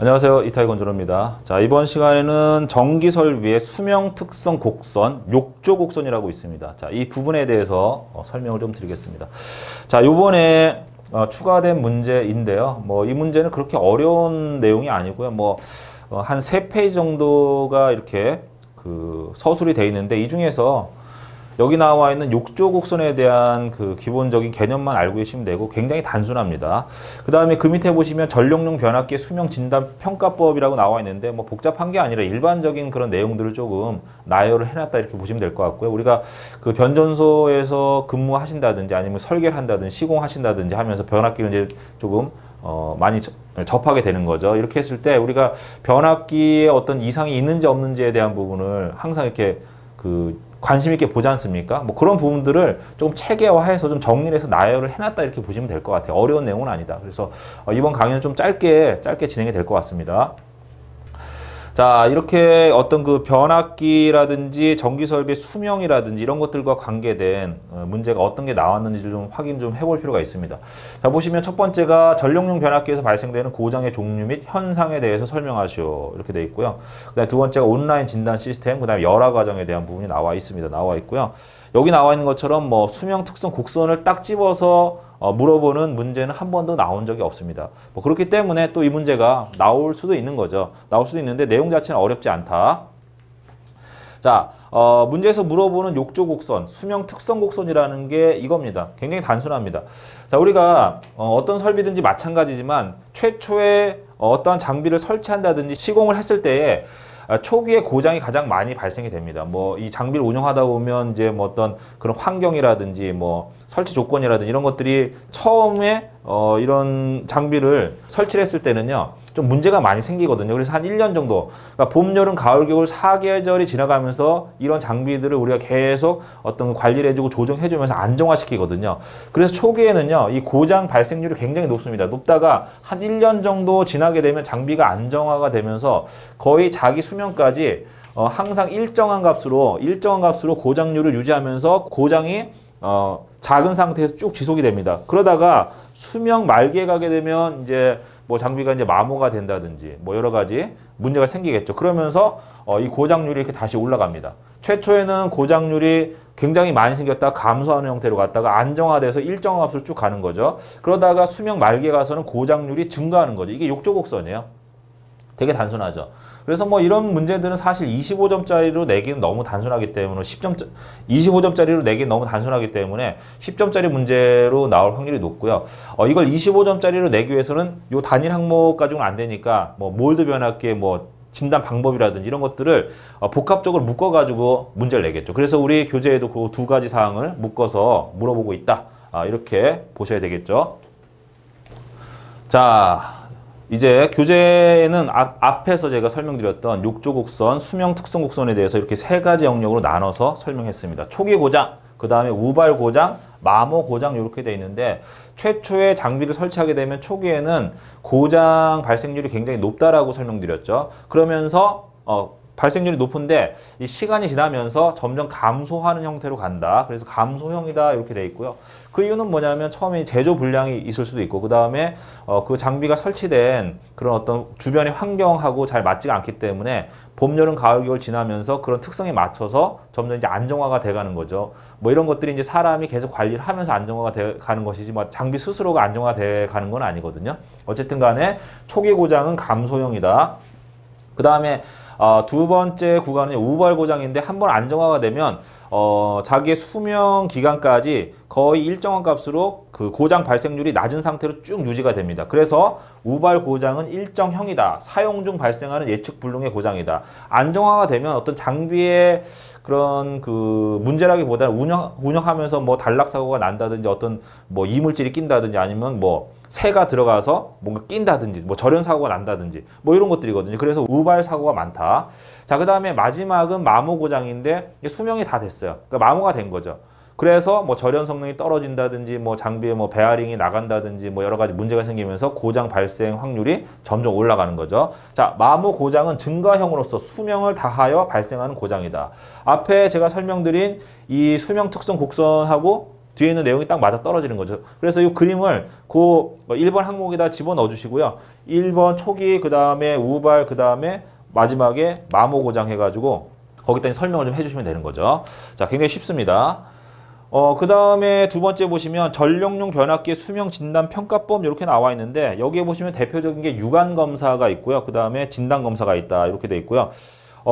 안녕하세요. 이타이 건조로입니다. 자, 이번 시간에는 전기 설비의 수명 특성 곡선, 욕조 곡선이라고 있습니다. 자, 이 부분에 대해서 설명을 좀 드리겠습니다. 자, 요번에 추가된 문제인데요. 이 문제는 그렇게 어려운 내용이 아니고요. 한 3페이지 정도가 이렇게 서술이 되어 있는데, 이 중에서 여기 나와 있는 욕조 곡선에 대한 기본적인 개념만 알고 계시면 되고 굉장히 단순합니다. 그 다음에 그 밑에 보시면 전력용 변압기의 수명 진단 평가법이라고 나와 있는데 복잡한 게 아니라 일반적인 그런 내용들을 조금 나열을 해놨다 이렇게 보시면 될 것 같고요. 우리가 변전소에서 근무하신다든지 아니면 설계를 한다든지 시공하신다든지 하면서 변압기를 이제 조금 많이 접하게 되는 거죠. 이렇게 했을 때 우리가 변압기에 어떤 이상이 있는지 없는지에 대한 부분을 항상 이렇게 관심 있게 보지 않습니까? 그런 부분들을 조금 체계화해서 좀 정리를 해서 나열을 해놨다 이렇게 보시면 될 것 같아요. 어려운 내용은 아니다. 그래서 이번 강의는 좀 짧게 진행이 될 것 같습니다. 자, 이렇게 어떤 변압기라든지 전기설비의 수명이라든지 이런 것들과 관계된 문제가 어떤 게 나왔는지를 좀 확인 좀 해볼 필요가 있습니다. 자, 보시면 첫 번째가 전력용 변압기에서 발생되는 고장의 종류 및 현상에 대해서 설명하시오. 이렇게 되어 있고요. 그 다음에 두 번째가 온라인 진단 시스템, 그 다음에 열화 과정에 대한 부분이 나와 있고요. 여기 나와 있는 것처럼 수명 특성 곡선을 딱 집어서 물어보는 문제는 한 번도 나온 적이 없습니다. 그렇기 때문에 또 이 문제가 나올 수도 있는 거죠. 나올 수도 있는데 내용 자체는 어렵지 않다. 자, 문제에서 물어보는 욕조 곡선, 수명 특성 곡선이라는 게 이겁니다. 굉장히 단순합니다. 자, 우리가 어떤 설비든지 마찬가지지만 최초에 어떠한 장비를 설치한다든지 시공을 했을 때에 초기에 고장이 가장 많이 발생이 됩니다. 이 장비를 운영하다 보면 이제 어떤 그런 환경이라든지 설치 조건이라든지 이런 것들이 처음에 이런 장비를 설치를 했을 때는요, 좀 문제가 많이 생기거든요. 그래서 한 1년 정도, 그러니까 봄, 여름, 가을, 겨울 4계절이 지나가면서 이런 장비들을 우리가 계속 어떤 관리를 해주고 조정해주면서 안정화시키거든요. 그래서 초기에는요, 이 고장 발생률이 굉장히 높습니다. 높다가 한 1년 정도 지나게 되면 장비가 안정화가 되면서 거의 자기 수명까지 항상 일정한 값으로 고장률을 유지하면서 고장이 작은 상태에서 쭉 지속이 됩니다. 그러다가 수명 말기에 가게 되면 이제 장비가 이제 마모가 된다든지 여러 가지 문제가 생기겠죠. 그러면서 이 고장률이 이렇게 다시 올라갑니다. 최초에는 고장률이 굉장히 많이 생겼다가 감소하는 형태로 갔다가 안정화돼서 일정한 값으로 쭉 가는 거죠. 그러다가 수명 말기에 가서는 고장률이 증가하는 거죠. 이게 욕조 곡선이에요. 되게 단순하죠. 그래서 이런 문제들은 사실 25점짜리로 내기는 너무 단순하기 때문에 25점짜리로 내기는 너무 단순하기 때문에 10점짜리 문제로 나올 확률이 높고요. 이걸 25점짜리로 내기 위해서는 요 단일 항목 가지고는 안 되니까 몰드 변압기의 진단 방법이라든지 이런 것들을 복합적으로 묶어가지고 문제를 내겠죠. 그래서 우리 교재에도 그 두 가지 사항을 묶어서 물어보고 있다. 이렇게 보셔야 되겠죠. 자, 이제 교재에는 앞에서 제가 설명드렸던 욕조 곡선, 수명 특성 곡선에 대해서 이렇게 세 가지 영역으로 나눠서 설명했습니다. 초기 고장, 그 다음에 우발 고장, 마모 고장 이렇게 되어 있는데 최초에 장비를 설치하게 되면 초기에는 고장 발생률이 굉장히 높다라고 설명드렸죠. 그러면서 발생률이 높은데 이 시간이 지나면서 점점 감소하는 형태로 간다. 그래서 감소형이다 이렇게 돼 있고요. 그 이유는 뭐냐면 처음에 제조 불량이 있을 수도 있고 그 다음에 그 장비가 설치된 그런 어떤 주변의 환경하고 잘 맞지가 않기 때문에 봄, 여름, 가을, 겨울 지나면서 그런 특성에 맞춰서 점점 이제 안정화가 돼가는 거죠. 이런 것들이 이제 사람이 계속 관리를 하면서 안정화가 돼가는 것이지 장비 스스로가 안정화가 돼가는 건 아니거든요. 어쨌든 간에 초기 고장은 감소형이다. 그 다음에 두 번째 구간은 우발 고장인데 한번 안정화가 되면 자기의 수명 기간까지 거의 일정한 값으로 그 고장 발생률이 낮은 상태로 쭉 유지가 됩니다. 그래서 우발 고장은 일정형이다. 사용 중 발생하는 예측 불능의 고장이다. 안정화가 되면 어떤 장비의 그런 문제라기보다는 운영하면서 단락 사고가 난다든지 어떤 이물질이 낀다든지 아니면 새가 들어가서 뭔가 낀다든지 절연 사고가 난다든지 이런 것들이거든요. 그래서 우발 사고가 많다. 자, 그 다음에 마지막은 마모 고장인데 수명이 다 됐어요. 그러니까 마모가 된 거죠. 그래서 절연 성능이 떨어진다든지 장비에 베어링이 나간다든지 여러 가지 문제가 생기면서 고장 발생 확률이 점점 올라가는 거죠. 자, 마모 고장은 증가형으로서 수명을 다하여 발생하는 고장이다. 앞에 제가 설명드린 이 수명 특성 곡선하고 뒤에 있는 내용이 딱 맞아 떨어지는 거죠. 그래서 이 그림을 그 1번 항목에다 집어넣어 주시고요. 1번 초기, 그 다음에 우발, 그 다음에 마지막에 마모고장 해가지고 거기다 설명을 좀 해주시면 되는 거죠. 자, 굉장히 쉽습니다. 그 다음에 두 번째 보시면 전력용 변압기 수명 진단 평가법 이렇게 나와 있는데 여기에 보시면 대표적인 게 유관 검사가 있고요. 그 다음에 진단 검사가 있다 이렇게 돼 있고요.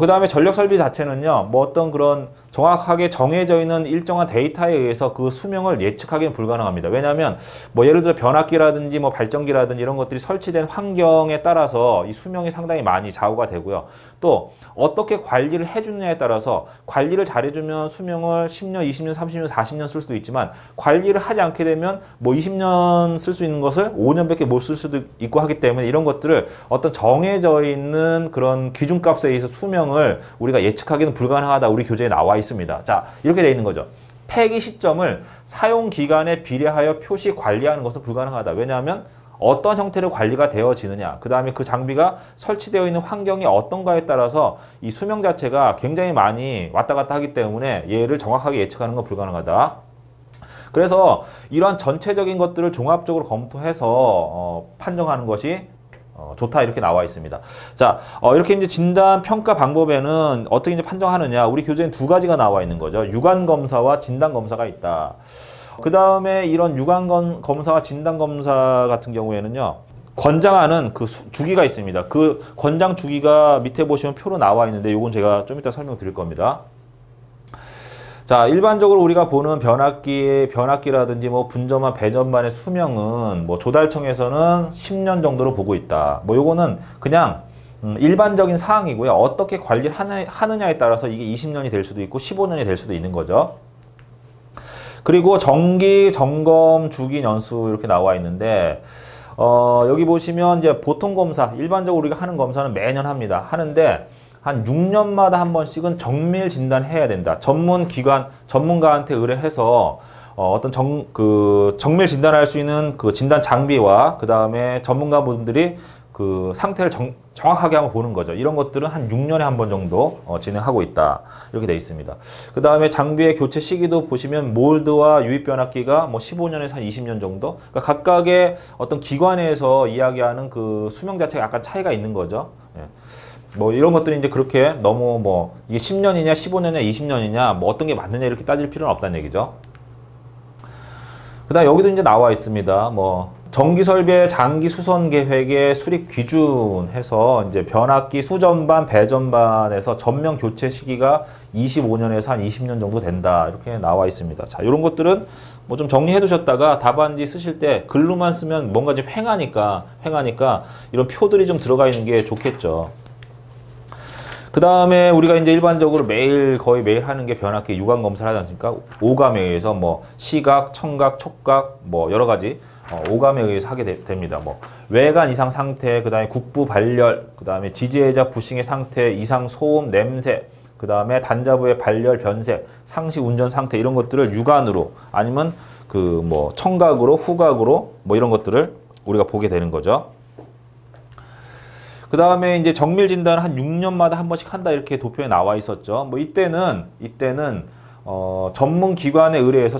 그 다음에 전력 설비 자체는요, 뭐 어떤 그런 정확하게 정해져 있는 일정한 데이터에 의해서 그 수명을 예측하기는 불가능합니다. 왜냐하면 뭐 예를 들어 변압기라든지 뭐 발전기라든지 이런 것들이 설치된 환경에 따라서 이 수명이 상당히 많이 좌우가 되고요. 또 어떻게 관리를 해주느냐에 따라서 관리를 잘해주면 수명을 10년, 20년, 30년, 40년 쓸 수도 있지만 관리를 하지 않게 되면 뭐 20년 쓸 수 있는 것을 5년밖에 못 쓸 수도 있고 하기 때문에 이런 것들을 어떤 정해져 있는 그런 기준값에 의해서 수명을 우리가 예측하기는 불가능하다. 우리 교재에 나와 있습니다. 자, 이렇게 되어 있는 거죠. 폐기 시점을 사용 기간에 비례하여 표시 관리하는 것은 불가능하다. 왜냐하면 어떤 형태로 관리가 되어지느냐, 그 다음에 그 장비가 설치되어 있는 환경이 어떤가에 따라서 이 수명 자체가 굉장히 많이 왔다 갔다 하기 때문에 얘를 정확하게 예측하는 건 불가능하다. 그래서 이러한 전체적인 것들을 종합적으로 검토해서 판정하는 것이 좋다 이렇게 나와 있습니다. 자, 이렇게 이제 진단 평가 방법에는 어떻게 이제 판정하느냐, 우리 교재엔 두 가지가 나와 있는 거죠. 유관 검사와 진단 검사가 있다. 그 다음에 이런 유관 검사와 진단 검사 같은 경우에는요, 권장하는 그 주기가 있습니다. 그 권장 주기가 밑에 보시면 표로 나와 있는데 이건 제가 좀 이따 설명드릴 겁니다. 자, 일반적으로 우리가 보는 변압기라든지 뭐 분전반, 배전반의 수명은 뭐 조달청에서는 10년 정도로 보고 있다. 뭐 요거는 그냥 일반적인 사항이고요. 어떻게 관리를 하느냐에 따라서 이게 20년이 될 수도 있고 15년이 될 수도 있는 거죠. 그리고 정기 점검 주기 연수 이렇게 나와 있는데 여기 보시면 이제 보통 검사, 일반적으로 우리가 하는 검사는 매년 합니다. 하는데 한 6년마다 한 번씩은 정밀 진단해야 된다. 전문가한테 의뢰해서 어떤 정밀 진단할 수 있는 그 진단 장비와 그 다음에 전문가분들이 그 상태를 정확하게 한번 보는 거죠. 이런 것들은 한 6년에 한 번 정도 진행하고 있다. 이렇게 되어 있습니다. 그 다음에 장비의 교체 시기도 보시면 몰드와 유입 변압기가 뭐 15년에서 한 20년 정도. 그러니까 각각의 어떤 기관에서 이야기하는 그 수명 자체가 약간 차이가 있는 거죠. 예. 뭐 이런 것들이 이제 그렇게 너무 뭐 이게 10년이냐 15년이냐 20년이냐 뭐 어떤 게 맞느냐 이렇게 따질 필요는 없다는 얘기죠. 그 다음 여기도 이제 나와 있습니다. 뭐 전기 설비의 장기 수선 계획의 수립 기준 해서 이제 변압기 수전반, 배전반에서 전면 교체 시기가 25년에서 한 20년 정도 된다. 이렇게 나와 있습니다. 자, 이런 것들은 뭐 좀 정리해 두셨다가 답안지 쓰실 때 글로만 쓰면 뭔가 좀 횡하니까 이런 표들이 좀 들어가 있는 게 좋겠죠. 그 다음에 우리가 이제 일반적으로 거의 매일 하는 게 변압기 유관 검사를 하지 않습니까? 오감에 의해서 뭐 시각, 청각, 촉각 뭐 여러 가지 오감에 의해서 하게 됩니다. 뭐 외관 이상 상태, 그 다음에 국부 발열, 그 다음에 지지애자 부싱의 상태, 이상 소음, 냄새, 그 다음에 단자부의 발열, 변색, 상시 운전 상태 이런 것들을 육안으로 아니면 그 뭐 청각으로, 후각으로 뭐 이런 것들을 우리가 보게 되는 거죠. 그 다음에 이제 정밀 진단을 한 6년마다 한 번씩 한다 이렇게 도표에 나와 있었죠. 뭐 이때는 전문 기관에 의뢰해서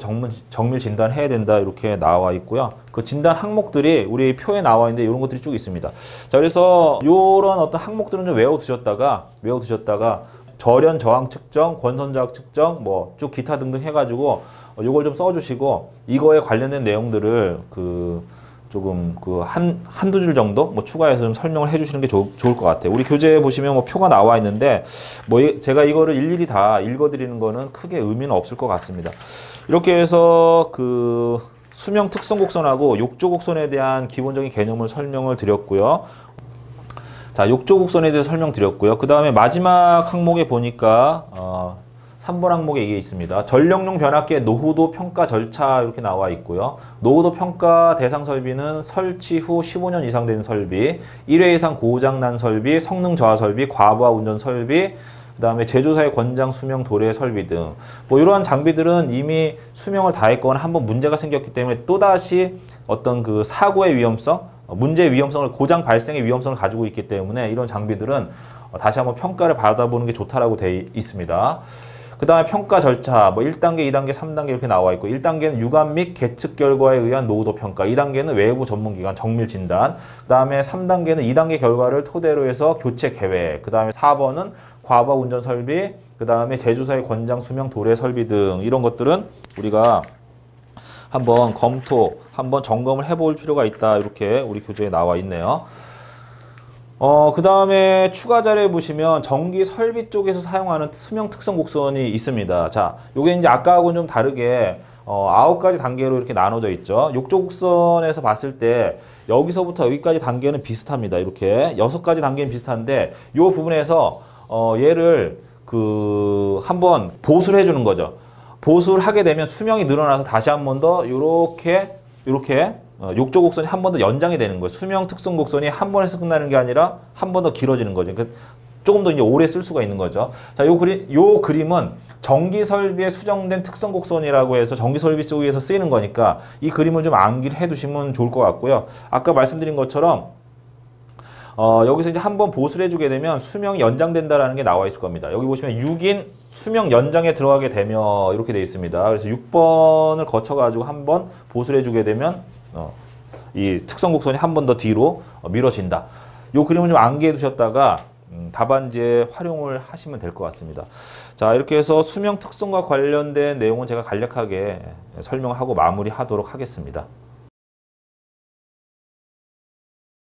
정밀 진단을 해야 된다 이렇게 나와 있고요. 그 진단 항목들이 우리 표에 나와 있는데 이런 것들이 쭉 있습니다. 자, 그래서 이런 어떤 항목들은 좀 외워두셨다가 절연 저항 측정, 권선 저항 측정, 뭐 쭉 기타 등등 해가지고 이걸 좀 써주시고 이거에 관련된 내용들을 조금 한두 줄 정도 뭐 추가해서 좀 설명을 해주시는 게 좋을 것 같아요. 우리 교재에 보시면 뭐 표가 나와 있는데 뭐 제가 이거를 일일이 다 읽어드리는 거는 크게 의미는 없을 것 같습니다. 이렇게 해서 그 수명 특성 곡선하고 욕조 곡선에 대한 기본적인 개념을 설명을 드렸고요. 자, 욕조 곡선에 대해서 설명드렸고요. 그 다음에 마지막 항목에 보니까 3번 항목에 이게 있습니다. 전력용 변압기의 노후도 평가 절차 이렇게 나와 있고요. 노후도 평가 대상 설비는 설치 후 15년 이상 된 설비, 1회 이상 고장 난 설비, 성능 저하 설비, 과부하 운전 설비, 그 다음에 제조사의 권장 수명 도래 설비 등 뭐 이러한 장비들은 이미 수명을 다했거나 한번 문제가 생겼기 때문에 또다시 어떤 그 사고의 위험성, 문제의 위험성을, 고장 발생의 위험성을 가지고 있기 때문에 이런 장비들은 다시 한번 평가를 받아보는 게 좋다라고 되어 있습니다. 그 다음에 평가 절차, 뭐 1단계, 2단계, 3단계 이렇게 나와 있고 1단계는 육안 및 계측 결과에 의한 노후도 평가, 2단계는 외부 전문기관 정밀 진단, 그 다음에 3단계는 2단계 결과를 토대로 해서 교체 계획, 그 다음에 4번은 과부하 운전 설비, 그 다음에 제조사의 권장 수명 도래 설비 등 이런 것들은 우리가 한번 검토, 한번 점검을 해볼 필요가 있다. 이렇게 우리 교재에 나와 있네요. 그 다음에 추가 자료에 보시면 전기 설비 쪽에서 사용하는 수명 특성 곡선이 있습니다. 자, 요게 이제 아까하고는 좀 다르게 9가지 단계로 이렇게 나눠져 있죠. 욕조 곡선에서 봤을 때 여기서부터 여기까지 단계는 비슷합니다. 이렇게 6가지 단계는 비슷한데 요 부분에서 얘를 한번 보수를 해주는 거죠. 보수를 하게 되면 수명이 늘어나서 다시 한 번 더 이렇게 욕조 곡선이 한 번 더 연장이 되는 거예요. 수명 특성 곡선이 한 번에서 끝나는 게 아니라 한 번 더 길어지는 거죠. 그러니까 조금 더 이제 오래 쓸 수가 있는 거죠. 자, 요 그림은 전기 설비에 수정된 특성 곡선이라고 해서 전기 설비 쪽에서 쓰이는 거니까 이 그림을 좀 암기를 해 두시면 좋을 것 같고요. 아까 말씀드린 것처럼 여기서 이제 한번 보수를 해주게 되면 수명이 연장된다라는 게 나와 있을 겁니다. 여기 보시면 6인 수명 연장에 들어가게 되면 이렇게 되어 있습니다. 그래서 6번을 거쳐가지고 한번 보수를 해주게 되면 이 특성 곡선이 한 번 더 뒤로 미뤄진다. 이 그림을 좀 암기해 두셨다가 답안지에 활용을 하시면 될 것 같습니다. 자, 이렇게 해서 수명 특성과 관련된 내용은 제가 간략하게 설명하고 마무리하도록 하겠습니다.